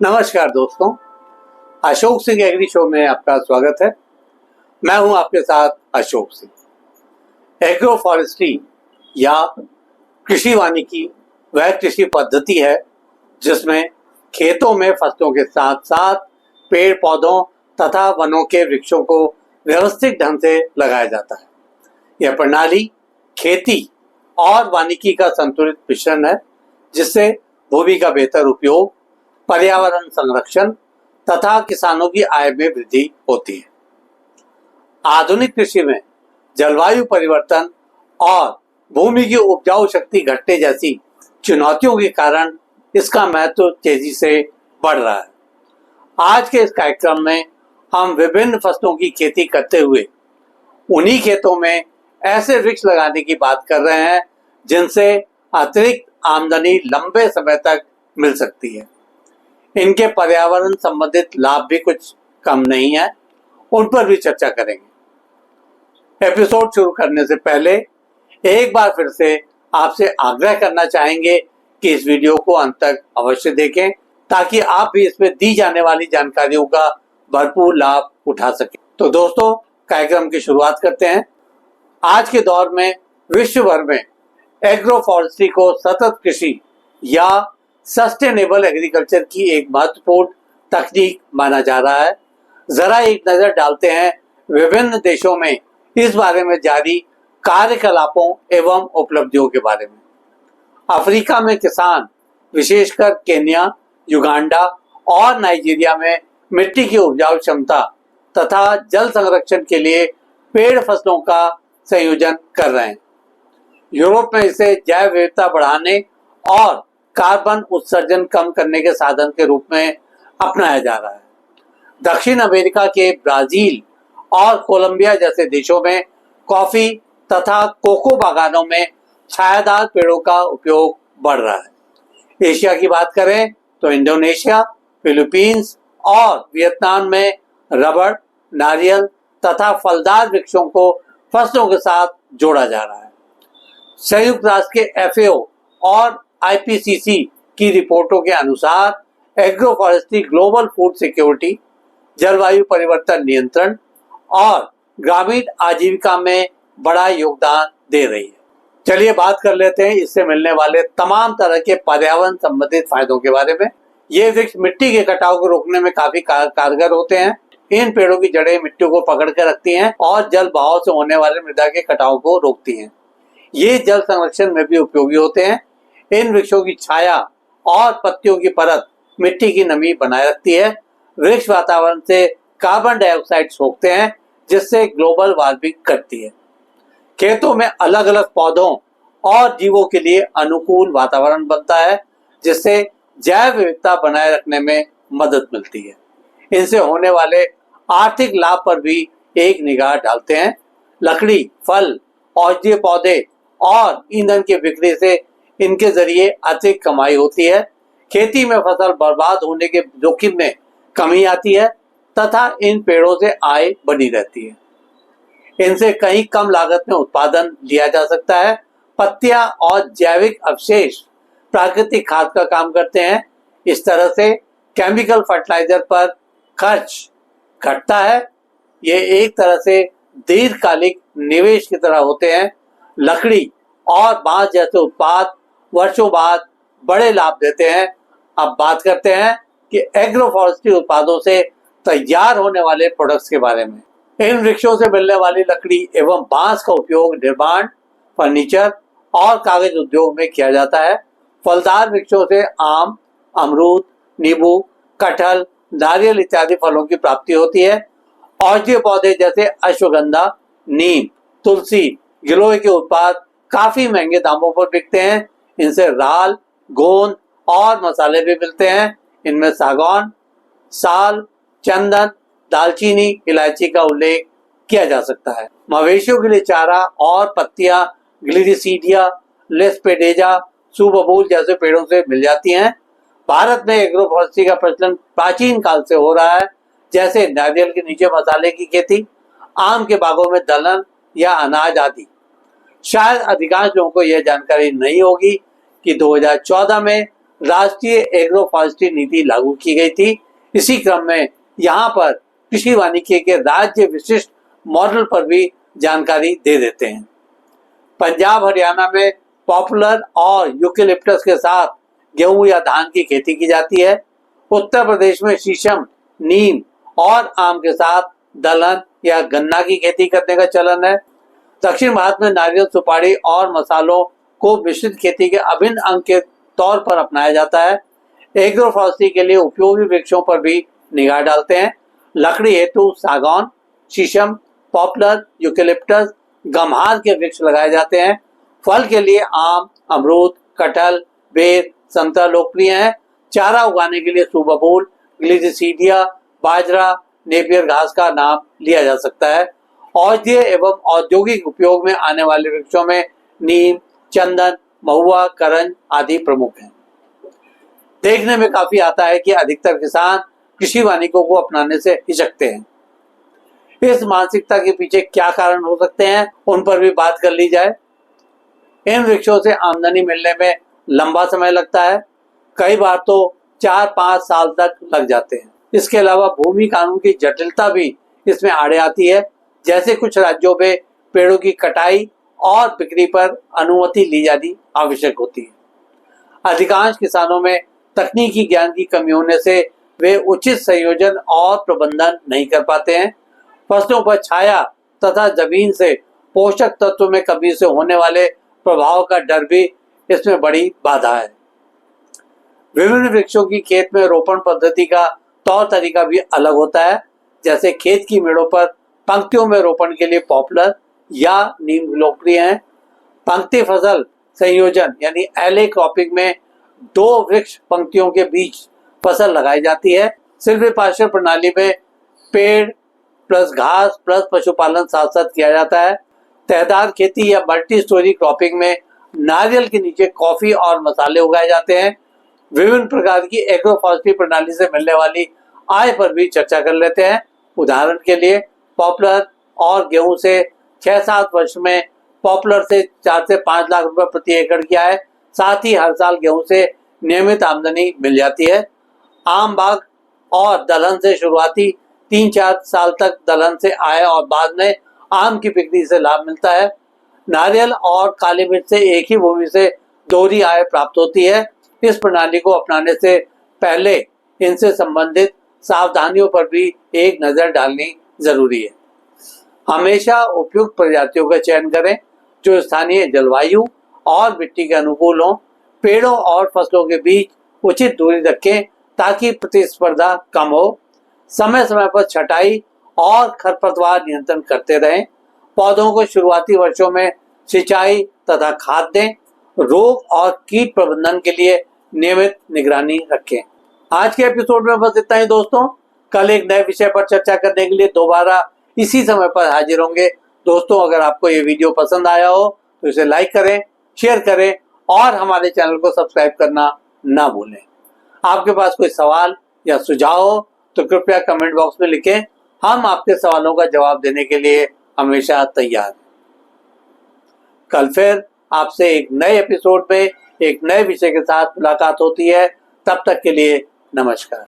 नमस्कार दोस्तों, Ashok Singh agree show में आपका स्वागत है। मैं हूं आपके साथ अशोक सिंह। एग्रो फॉरेस्ट्री या कृषि वानिकी वह कृषि पद्धति है जिसमें खेतों में फसलों के साथ साथ पेड़ पौधों तथा वनों के वृक्षों को व्यवस्थित ढंग से लगाया जाता है। यह प्रणाली खेती और वानिकी का संतुलित मिश्रण है जिससे भूमि का बेहतर उपयोग, पर्यावरण संरक्षण तथा किसानों की आय में वृद्धि होती है। आधुनिक कृषि में जलवायु परिवर्तन और भूमि की उपजाऊ शक्ति घटने जैसी चुनौतियों के कारण इसका महत्व तेजी से बढ़ रहा है। आज के इस कार्यक्रम में हम विभिन्न फसलों की खेती करते हुए उन्हीं खेतों में ऐसे वृक्ष लगाने की बात कर रहे हैं जिनसे अतिरिक्त आमदनी लंबे समय तक मिल सकती है। इनके पर्यावरण संबंधित लाभ भी कुछ कम नहीं है, उन पर भी चर्चा करेंगे। एपिसोड शुरू करने से पहले एक बार फिर से आपसे आग्रह करना चाहेंगे कि इस वीडियो को अंत तक अवश्य देखें ताकि आप भी इसमें दी जाने वाली जानकारियों का भरपूर लाभ उठा सकें। तो दोस्तों, कार्यक्रम की शुरुआत करते हैं। आज के दौर में विश्व भर में एग्रो फॉरेस्ट्री को सतत कृषि या सस्टेनेबल एग्रीकल्चर की एक महत्वपूर्ण तकनीक माना जा रहा है। जरा एक नजर डालते हैं विभिन्न देशों में इस बारे में जारी कार्यकलापों एवं उपलब्धियों के बारे में। अफ्रीका में किसान विशेषकर केन्या, युगांडा और नाइजीरिया में मिट्टी की उपजाऊ क्षमता तथा जल संरक्षण के लिए पेड़ फसलों का संयोजन कर रहे हैं। यूरोप में इसे जैव विविधता बढ़ाने और कार्बन उत्सर्जन कम करने के साधन के रूप में अपनाया जा रहा है। दक्षिण अमेरिका के ब्राजील और कोलंबिया जैसे देशों में कॉफी तथा कोको बागानों में छायादार पेड़ों का उपयोग बढ़ रहा है। एशिया की बात करें तो इंडोनेशिया, फिलीपींस और वियतनाम में रबड़, नारियल तथा फलदार वृक्षों को फसलों के साथ जोड़ा जा रहा है। संयुक्त राष्ट्र के FAO और IPCC की रिपोर्टों के अनुसार agro forestry global food security, जलवायु परिवर्तन नियंत्रण और ग्रामीण आजीविका में बड़ा योगदान दे रही है। चलिए बात कर लेते हैं इससे मिलने वाले तमाम तरह के पर्यावरण संबंधित फायदों के बारे में। ये वृक्ष मिट्टी के कटाव को रोकने में काफी कारगर होते हैं। इन पेड़ों की जड़ें मिट्टी को पकड़ कर रखती हैं और जल बहाव से होने वाले मृदा के कटाव को रोकती हैं। ये जल संरक्षण में भी उपयोगी होते हैं। इन वृक्षों की छाया और पत्तियों की परत मिट्टी की नमी बनाए रखती है। वृक्ष वातावरण से कार्बन डाइऑक्साइड सोखते हैं जिससे ग्लोबल वार्मिंग घटती है। खेतों में अलग अलग पौधों और जीवों के लिए अनुकूल वातावरण बनता है जिससे जैव विविधता बनाए रखने में मदद मिलती है। इनसे होने वाले आर्थिक लाभ पर भी एक निगाह डालते हैं। लकड़ी, फल, औषधीय पौधे और ईंधन की बिक्री से इनके जरिए अतिरिक्त कमाई होती है। खेती में फसल बर्बाद होने के जोखिम में कमी आती है तथा इन पेड़ों से आय बनी रहती है। इनसे कहीं कम लागत में उत्पादन लिया जा सकता है। पत्तियां और जैविक अवशेष प्राकृतिक खाद का काम करते हैं। इस तरह से केमिकल फर्टिलाइजर पर खर्च घटता है। ये एक तरह से दीर्घकालिक निवेश की तरह होते हैं। लकड़ी और बांस जैसे उत्पाद वर्षों बाद बड़े लाभ देते हैं। अब बात करते हैं कि एग्रो फॉरेस्ट्री उत्पादों से तैयार होने वाले प्रोडक्ट्स के बारे में। इन वृक्षों से मिलने वाली लकड़ी एवं बांस का उपयोग निर्माण, फर्नीचर और कागज उद्योग में किया जाता है। फलदार वृक्षों से आम, अमरूद, नींबू, कटहल, नारियल इत्यादि फलों की प्राप्ति होती है। औषधीय पौधे जैसे अश्वगंधा, नीम, तुलसी, गिलोय के उत्पाद काफी महंगे दामों पर बिकते हैं। इनसे राल, गोंद और मसाले भी मिलते हैं। इनमें सागौन, साल, चंदन, दालचीनी, इलायची का उल्लेख किया जा सकता है। मवेशियों के लिए चारा और पत्तियां ग्लिरिसीडिया, लेस्पेडेजा, सुबबूल जैसे पेड़ों से मिल जाती हैं। भारत में एग्रो फॉरेस्ट्री का प्रचलन प्राचीन काल से हो रहा है, जैसे नारियल के नीचे मसाले की खेती, आम के बागों में दलहन या अनाज आदि। शायद अधिकांश लोगों को यह जानकारी नहीं होगी कि 2014 में राष्ट्रीय एग्रो फॉरेस्ट्री नीति लागू की गई थी। इसी क्रम में यहाँ पर कृषि वानिकी के राज्य विशिष्ट मॉडल पर भी जानकारी दे देते हैं। पंजाब हरियाणा में पॉपुलर और यूकेलिप्टस के साथ गेहूं या धान की खेती की जाती है। उत्तर प्रदेश में शीशम, नीम और आम के साथ दलहन या गन्ना की खेती करने का चलन है। दक्षिण भारत में नारियल, सुपारी और मसालों को मिश्रित खेती के अभिन्न अंग के तौर पर अपनाया जाता है। एग्रो फॉरेस्ट्री के लिए उपयोगी वृक्षों पर भी निगाह डालते हैं। लकड़ी हेतु सागौन, शीशम, पॉपुलर, यूकेलिप्टस, गम्हार के वृक्ष लगाए जाते हैं। फल के लिए आम, अमरूद, कटहल, बेर, संतरा लोकप्रिय हैं। चारा उगाने के लिए सुबबूल, ग्लिसिडिया, बाजरा, नेपियर घास का नाम लिया जा सकता है। औषधीय एवं औद्योगिक उपयोग में आने वाले वृक्षों में नीम, चंदन, महुआ, करंज आदि प्रमुख हैं। देखने में काफी आता है कि अधिकतर किसान कृषि वानिकों को अपनाने से हिचकते हैं। इस मानसिकता के पीछे क्या कारण हो सकते हैं, उन पर भी बात कर ली जाए। इन वृक्षों से आमदनी मिलने में लंबा समय लगता है, कई बार तो 4-5 साल तक लग जाते हैं। इसके अलावा भूमि कानून की जटिलता भी इसमें आड़े आती है। जैसे कुछ राज्यों में पेड़ों की कटाई और बिक्री पर अनुमति ली जानी आवश्यक होती है। अधिकांश किसानों में तकनीकी ज्ञान की कमी होने से वे उचित संयोजन और प्रबंधन नहीं कर पाते हैं। फसलों पर छाया तथा जमीन से पोषक तत्व में कमी से होने वाले प्रभाव का डर भी इसमें बड़ी बाधा है। विभिन्न वृक्षों की खेत में रोपण पद्धति का तौर तरीका भी अलग होता है। जैसे खेत की मेड़ों पर पंक्तियों में रोपण के लिए पॉपुलर या नीम लोकप्रिय हैं। पंक्ति फसल संयोजन यानी एले क्रॉपिंग में 2 वृक्ष पंक्तियों के बीच फसल लगाई जाती है। सिल्वीपास्चर प्रणाली में पेड़ प्लस घास प्लस पशुपालन साथ साथ किया जाता है। तहदार खेती या मल्टी स्टोरी क्रॉपिंग में नारियल के नीचे कॉफी और मसाले उगाए जाते हैं। विभिन्न प्रकार की एग्रो फॉरेस्ट्री प्रणाली से मिलने वाली आय पर भी चर्चा कर लेते हैं। उदाहरण के लिए पॉपुलर और गेहूं से 6-7 वर्ष में पॉपुलर से 4 से 5 लाख रुपए प्रति एकड़ की आय, साथ ही हर साल गेहूं से नियमित आमदनी मिल जाती है। आम बाग और दलहन से शुरुआती 3-4 साल तक दलहन से आय और बाद में आम की बिक्री से लाभ मिलता है। नारियल और काली मिर्च से एक ही भूमि से दोहरी आय प्राप्त होती है। इस प्रणाली को अपनाने से पहले इनसे संबंधित सावधानियों पर भी एक नजर डालनी जरूरी है। हमेशा उपयुक्त प्रजातियों का चयन करें जो स्थानीय जलवायु और मिट्टी के अनुकूल हों। पेड़ों और फसलों के बीच उचित दूरी रखें ताकि प्रतिस्पर्धा कम हो। समय समय पर छटाई और खरपतवार नियंत्रण करते रहें। पौधों को शुरुआती वर्षों में सिंचाई तथा खाद दें। रोग और कीट प्रबंधन के लिए नियमित निगरानी रखें। आज के एपिसोड में बस इतना ही दोस्तों। कल एक नए विषय पर चर्चा करने के लिए दोबारा इसी समय पर हाजिर होंगे। दोस्तों, अगर आपको ये वीडियो पसंद आया हो तो इसे लाइक करें, शेयर करें और हमारे चैनल को सब्सक्राइब करना ना भूलें। आपके पास कोई सवाल या सुझाव हो तो कृपया कमेंट बॉक्स में लिखें। हम आपके सवालों का जवाब देने के लिए हमेशा तैयार हैं। कल फिर आपसे एक नए एपिसोड में एक नए विषय के साथ मुलाकात होती है। तब तक के लिए नमस्कार।